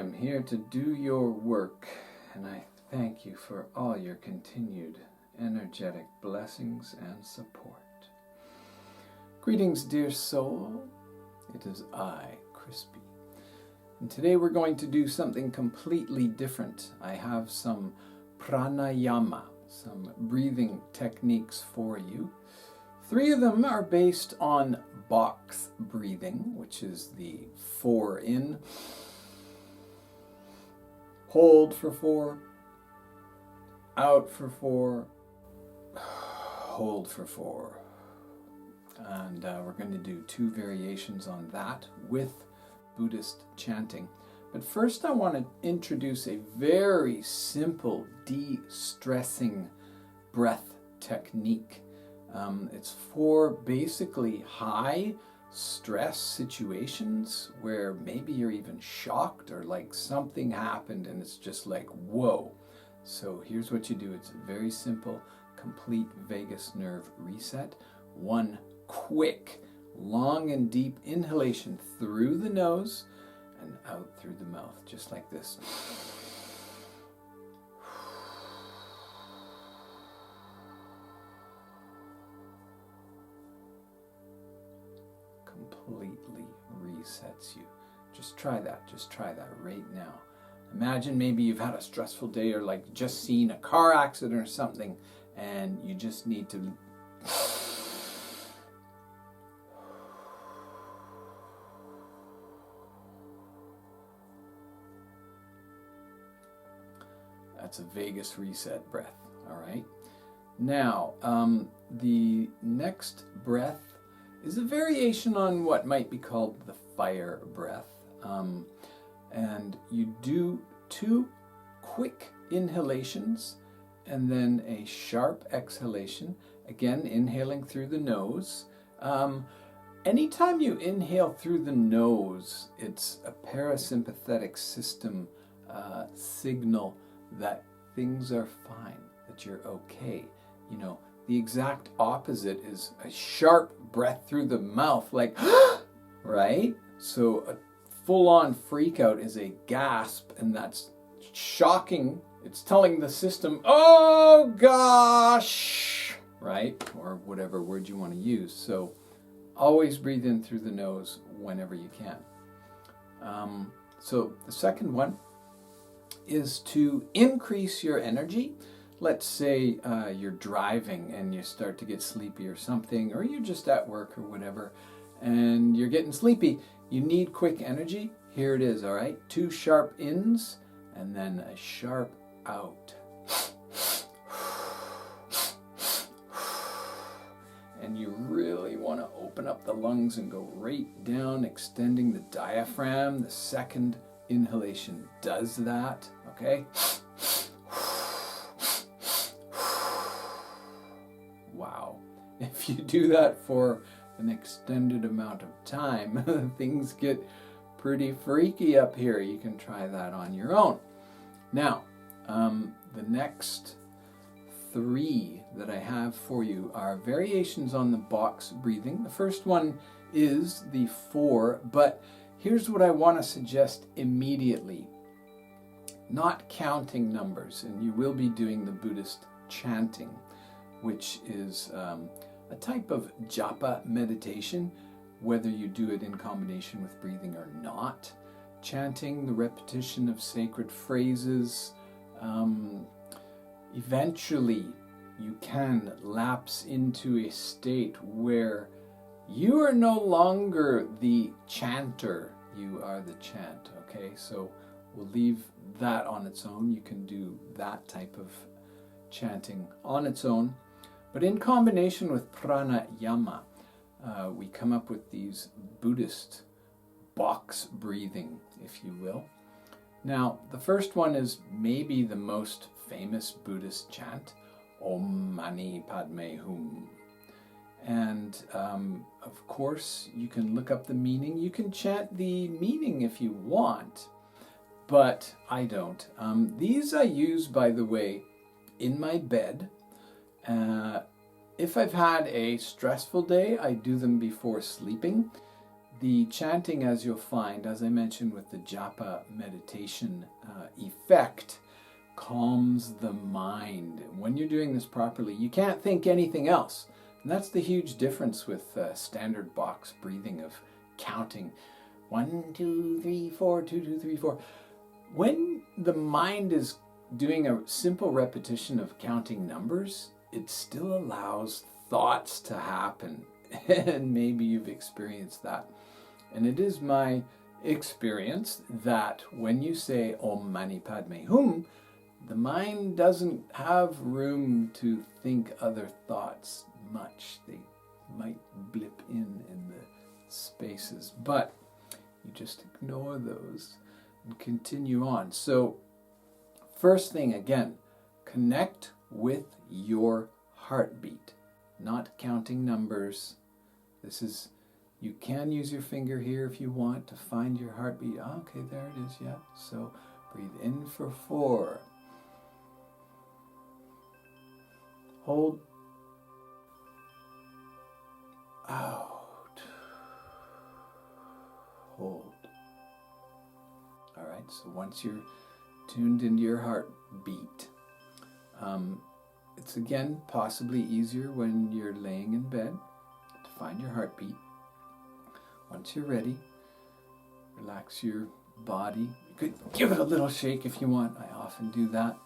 I'm here to do your work, and I thank you for all your continued energetic blessings and support. Greetings, dear soul. It is I, Crispy. And today we're going to do something completely different. I have some pranayama, some breathing techniques for you. 3 of them are based on box breathing, which is the 4 in, hold for 4, out for 4, hold for 4. And we're going to do 2 variations on that with Buddhist chanting. But first I want to introduce a very simple de-stressing breath technique. It's for basically high stress situations where maybe you're even shocked or like something happened and it's just like, whoa. So here's what you do. It's a very simple, complete vagus nerve reset. 1 quick, long and deep inhalation through the nose and out through the mouth, just like this. Completely resets you. Just try that right now. Imagine maybe you've had a stressful day or like just seen a car accident or something and you just need to That's a vagus reset breath, all right? Now, the next breath is a variation on what might be called the fire breath. And you do 2 quick inhalations and then a sharp exhalation, again inhaling through the nose. Anytime you inhale through the nose, it's a parasympathetic system signal that things are fine, that you're okay. You know, the exact opposite is a sharp breath through the mouth, like, right? So a full-on freak out is a gasp, and that's shocking. It's telling the system, oh gosh, right? Or whatever word you want to use. So always breathe in through the nose whenever you can. So the second one is to increase your energy. Let's say you're driving and you start to get sleepy or something, or you're just at work or whatever, and you're getting sleepy. You need quick energy. Here it is, all right? 2 sharp ins and then a sharp out. And you really want to open up the lungs and go right down, extending the diaphragm. The second inhalation does that, okay? Wow. If you do that for an extended amount of time, things get pretty freaky up here. You can try that on your own. Now, the next 3 that I have for you are variations on the box breathing. The first one is the 4, but here's what I want to suggest immediately. Not counting numbers, and you will be doing the Buddhist chanting, which is a type of japa meditation, whether you do it in combination with breathing or not. Chanting, the repetition of sacred phrases. Eventually, you can lapse into a state where you are no longer the chanter, you are the chant, okay? So we'll leave that on its own. You can do that type of chanting on its own. But in combination with pranayama, we come up with these Buddhist box breathing, if you will. Now, the first one is maybe the most famous Buddhist chant, Om Mani Padme Hum. And of course, you can look up the meaning. You can chant the meaning if you want, but I don't. These I use, by the way, in my bed. If I've had a stressful day, I do them before sleeping. the chanting, as you'll find, as I mentioned with the japa meditation effect, calms the mind. When you're doing this properly, you can't think anything else. And that's the huge difference with standard box breathing of counting 1, 2, 3, 4, 2, 2, 3, 4. When the mind is doing a simple repetition of counting numbers, it still allows thoughts to happen. And maybe you've experienced that. And it is my experience that when you say Om Mani Padme Hum, the mind doesn't have room to think other thoughts much. They might blip in the spaces, but you just ignore those and continue on. So first thing, again, connect with your heartbeat, not counting numbers. This is, you can use your finger here if you want to find your heartbeat. Oh, okay, there it is, yeah. So breathe in for 4. Hold. Out. Hold. All right, so once you're tuned into your heartbeat, it's again possibly easier when you're laying in bed to find your heartbeat. Once you're ready, relax your body. You could give it a little shake if you want. I often do that.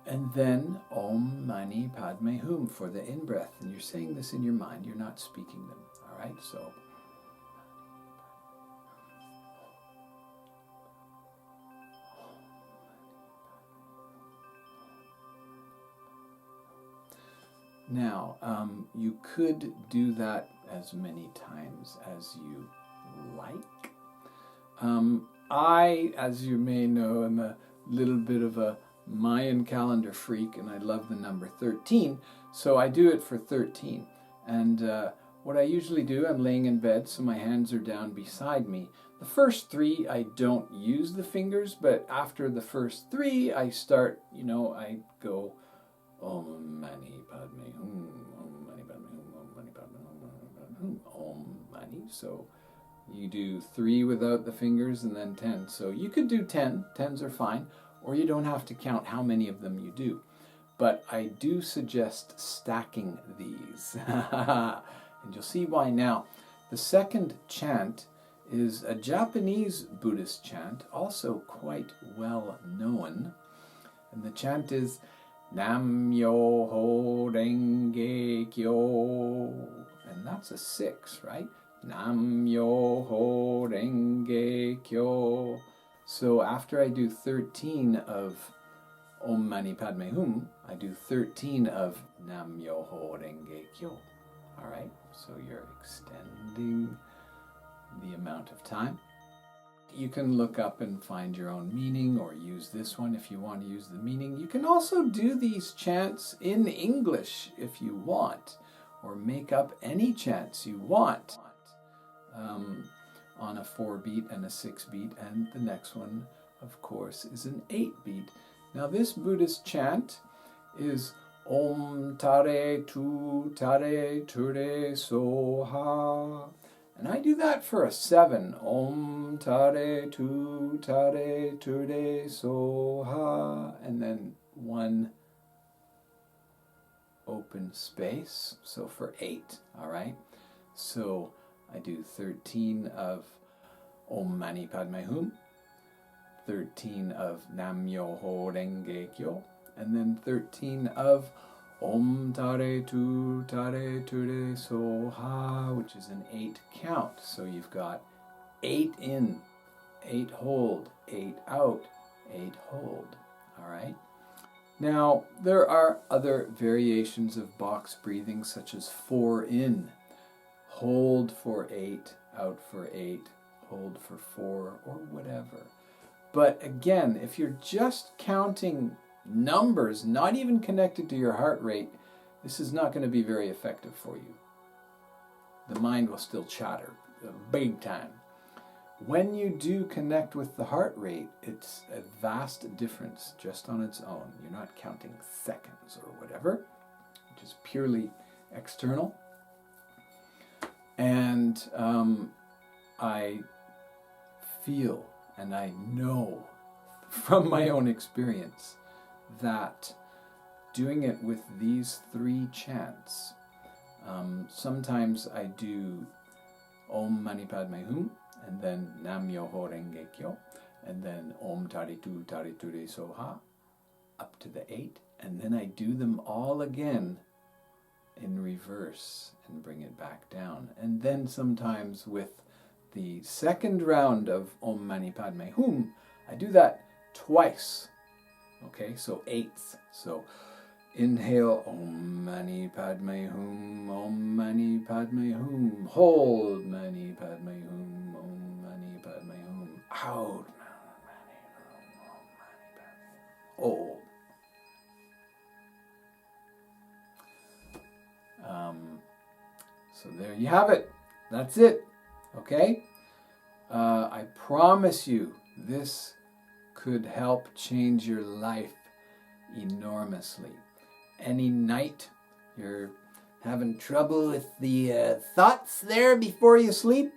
And then Om Mani Padme Hum for the in-breath. And you're saying this in your mind. You're not speaking them. All right? So now, you could do that as many times as you like. I, as you may know, am a little bit of a Mayan calendar freak, and I love the number 13, so I do it for 13. And what I usually do, I'm laying in bed, so my hands are down beside me. The first 3, I don't use the fingers, but after the first 3, I start, I go Om Mani Padme Hum, Om Mani Padme Hum, Om Mani Padme Hum, Om Mani. So you do 3 without the fingers and then 10. So you could do 10. 10s are fine. Or you don't have to count how many of them you do. But I do suggest stacking these. And you'll see why now. The second chant is a Japanese Buddhist chant, also quite well known. And the chant is Nam Myoho Renge Kyo. And that's a 6, right? Nam Myoho Renge Kyo. So after I do 13 of Om Mani Padme Hum, I do 13 of Nam Myoho Renge Kyo. All right, so you're extending the amount of time. You can look up and find your own meaning, or use this one if you want to use the meaning. You can also do these chants in English if you want, or make up any chants you want. On a 4-beat and a 6-beat, and the next one, of course, is an 8-beat. Now this Buddhist chant is Om Tare Tu Tare Ture Soha. And I do that for a 7. Om Tare Tu Tare Ture Soha. And then 1 open space. So for 8, all right? So I do 13 of Om Mani Padme Hum, 13 of Nam Myoho Renge Kyo, and then 13 of Om Tare Tu Tare Ture Soha, which is an 8 count. So you've got 8 in, 8 hold, 8 out, 8 hold. All right? Now, there are other variations of box breathing, such as 4 in. Hold for 8, out for 8, hold for 4, or whatever. But again, if you're just counting numbers, not even connected to your heart rate, this is not going to be very effective for you. The mind will still chatter, big time. When you do connect with the heart rate, it's a vast difference just on its own. You're not counting seconds or whatever, which is purely external. And I feel and I know from my own experience that doing it with these 3 chants, sometimes I do Om Mani Padme Hum, and then Nam Myoho Renge Kyo, and then Om Taritu Tariture Soha, up to the 8, and then I do them all again in reverse and bring it back down. And then sometimes with the second round of Om Mani Padme Hum, I do that twice. Okay, so 8th. So inhale Om Mani Padme Hum, Om Mani Padme Hum. Hold Mani Padme Hum, Om Mani Padme Hum. Out Mani Hum, Om Mani Padme Hum. Hold. So there you have it. That's it. Okay? I promise you this could help change your life enormously. Any night you're having trouble with the thoughts there before you sleep,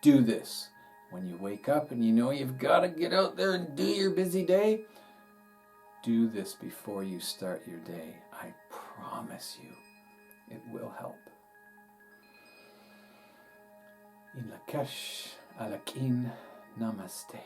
do this. When you wake up and you know you've got to get out there and do your busy day, do this before you start your day. I promise you it will help. In Lak'esh, Alakin, Namaste.